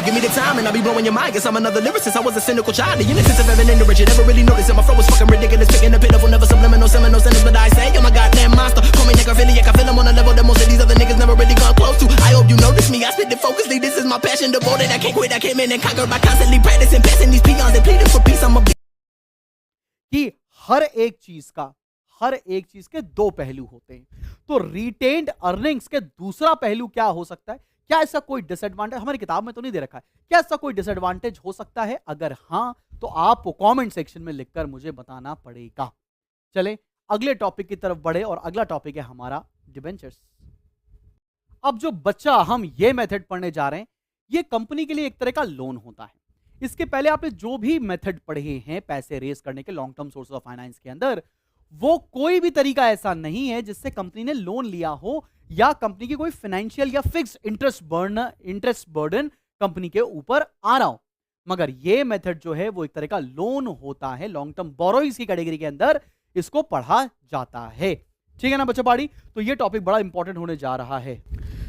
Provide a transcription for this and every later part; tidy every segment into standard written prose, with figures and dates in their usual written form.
give me the time and I'll be blowing your mind. Guess I'm another lyricist. I was a cynical child, the innocence of evan ignorance. You never really noticed that my flow was fucking ridiculous. Picking a pitiful, never subliminal, seminal sentence, but I say I'm a goddamn monster. Call me necrophiliac, I feel I'm on a level that most of these other niggas never really gone close to. I hope you notice me, I spit it focusly. This is my passion, devoted. I can't quit, I came in and conquered by constantly practicing, passing these peons and pleading for peace. I'm a कि हर एक चीज के दो पहलू होते हैं। तो retained earnings के दूसरा पहलू क्या हो सकता है? क्या ऐसा कोई डिसएडवांटेज, हमारी किताब में तो नहीं दे रखा है, क्या ऐसा कोई डिसएडवांटेज हो सकता है? अगर हां तो आपको कमेंट सेक्शन में लिखकर मुझे बताना पड़ेगा। चले अगले टॉपिक की तरफ बढ़े और अगला टॉपिक है हमारा डिबेंचर्स। अब जो बच्चा हम ये मेथड पढ़ने जा रहे हैं, ये कंपनी के लिए एक तरह का लोन होता है। इसके पहले आपने जो भी मेथड पढ़े हैं पैसे रेज करने के long term source of finance के अंदर, वो कोई भी तरीका ऐसा नहीं है जिससे कंपनी ने लोन लिया हो या कंपनी की कोई फाइनेंशियल या फिक्स इंटरेस्ट बर्डन कंपनी के ऊपर आ रहा हो। मगर ये मेथड जो है वो एक तरह का लोन होता है, लॉन्ग टर्म बोरोइंग्स की कैटेगरी के अंदर इसको पढ़ा जाता है। ठीक है ना बच्चा पाड़ी? तो ये टॉपिक बड़ा इंपॉर्टेंट होने जा रहा है।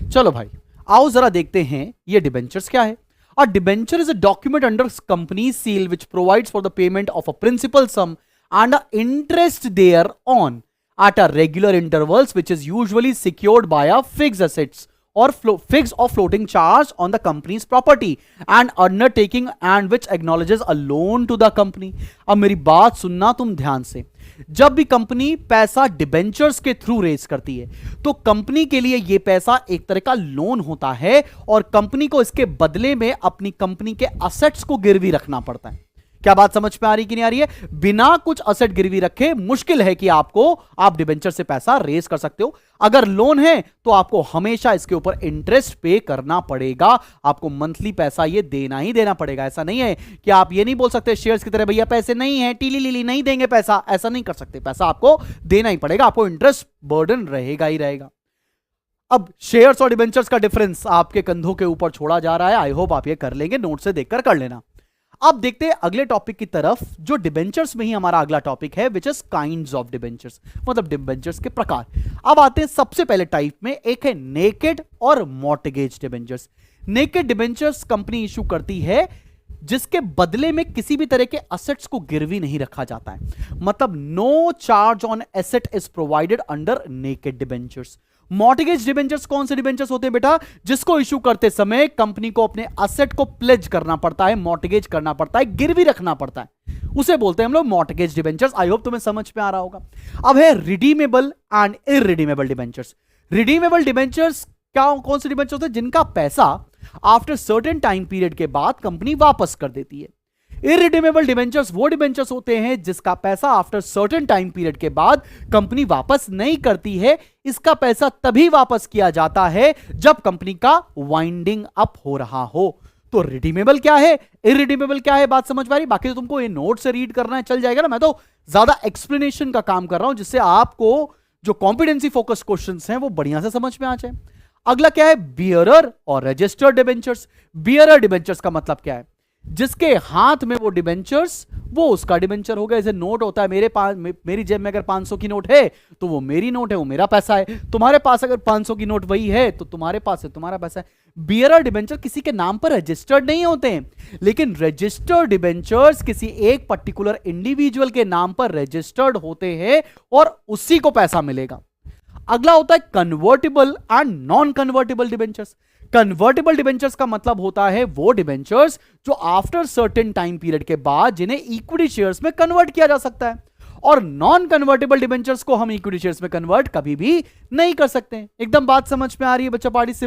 चलो भाई आओ जरा देखते हैं ये डिबेंचर्स क्या है। A debenture is a document under company's seal which provides for the payment of a principal sum and a interest thereon at a regular intervals, which is usually secured by a fixed assets or fixed or floating charge on the company's property and undertaking and which acknowledges a loan to the company. अब मेरी बात सुनना तुम ध्यान से। जब भी company पैसा डिबेंचर्स के थ्रू रेज करती है तो कंपनी के लिए यह पैसा एक तरह का लोन होता है और कंपनी को इसके बदले में अपनी कंपनी के असेट्स को गिरवी रखना पड़ता है। क्या बात समझ में आ रही कि नहीं आ रही है? बिना कुछ असेट गिरवी रखे मुश्किल है कि आप डिबेंचर से पैसा रेज कर सकते हो। अगर लोन है तो आपको हमेशा इसके ऊपर इंटरेस्ट पे करना पड़ेगा, आपको मंथली पैसा ये देना ही देना पड़ेगा। ऐसा नहीं है कि आप ये नहीं बोल सकते शेयर्स की तरह भैया पैसे नहीं है, टीली लीली नहीं देंगे पैसा, ऐसा नहीं कर सकते। पैसा आपको देना ही पड़ेगा, आपको इंटरेस्ट बर्डन रहेगा ही रहेगा। अब शेयर्स और डिबेंचर्स का डिफरेंस आपके कंधों के ऊपर छोड़ा जा रहा है। आई होप आप ये कर लेंगे, नोट से देखकर कर लेना। अब देखते हैं अगले टॉपिक की तरफ, जो डिबेंचर्स में ही हमारा अगला टॉपिक है, which is kinds of debentures, मतलब डिबेंचर्स के प्रकार। अब आते हैं सबसे पहले टाइप में, एक है नेकेड और mortgage debentures. Naked debentures company issue करती है जिसके बदले में किसी भी तरह के असेट्स को गिरवी नहीं रखा जाता है, मतलब no charge on asset is provided under naked debentures. Mortgage debentures कौन से डिबेंचर्स होते हैं बेटा? जिसको इशू करते समय कंपनी को अपने असेट को प्लेज करना पड़ता है, मॉर्टगेज करना पड़ता है, गिरवी रखना पड़ता है, उसे बोलते हैं हम लोग मॉर्टगेज डिबेंचर्स। आई होप तुम्हें समझ में आ रहा होगा। अब है redeemable and irredeemable debentures. Redeemable debentures क्या, कौन से डिबेंचर्स होते हैं? जिनका पैसा आफ्टर सर्टेन टाइम पीरियड के बाद कंपनी वापस कर देती है। इररिडीमेबल डिबेंचर्स वो डिबेंचर्स होते हैं जिसका पैसा आफ्टर सर्टेन टाइम पीरियड के बाद कंपनी वापस नहीं करती है। इसका पैसा तभी वापस किया जाता है जब कंपनी का वाइंडिंग अप हो रहा हो। तो रिडीमेबल क्या है, इररिडीमेबल क्या है, बात समझ में आ रही? बाकी तो तुमको ये नोट से रीड करना है, चल जाएगा ना। मैं तो ज्यादा एक्सप्लेनेशन का काम कर रहा हूं जिससे आपको जो कॉम्पिटेंसी फोकस क्वेश्चंस हैं वो बढ़िया से समझ में आ जाए। अगला क्या है? बियरर और रजिस्टर्ड डिबेंचर्स। बियरर डिबेंचर्स का मतलब क्या है? जिसके हाथ में वो डिबेंचर्स, वो उसका डिबेंचर होगा। जैसे नोट होता है, मेरी जेब में अगर 500 की नोट है तो वो मेरी नोट है, वो मेरा पैसा है। तुम्हारे पास अगर 500 की नोट वही है तो तुम्हारे पास है, तुम्हारा पैसा है। बियरर डिबेंचर किसी के नाम पर रजिस्टर्ड नहीं होते हैं, लेकिन रजिस्टर्ड डिबेंचर्स किसी एक पर्टिकुलर इंडिविजुअल के नाम पर रजिस्टर्ड होते हैं और उसी को पैसा मिलेगा। अगला होता है convertible and non convertible debentures. Convertible debentures का मतलब होता है वो डिबेंचर्स जो आफ्टर सर्टेन टाइम पीरियड के बाद जिन्हें इक्विटी शेयर्स में कन्वर्ट किया जा सकता है, और नॉन कन्वर्टेबल डिबेंचर्स को हम इक्विटी शेयर्स में कन्वर्ट कभी भी नहीं कर सकते। एकदम बात समझ में आ रही है बच्चा पार्टी? सिंपल।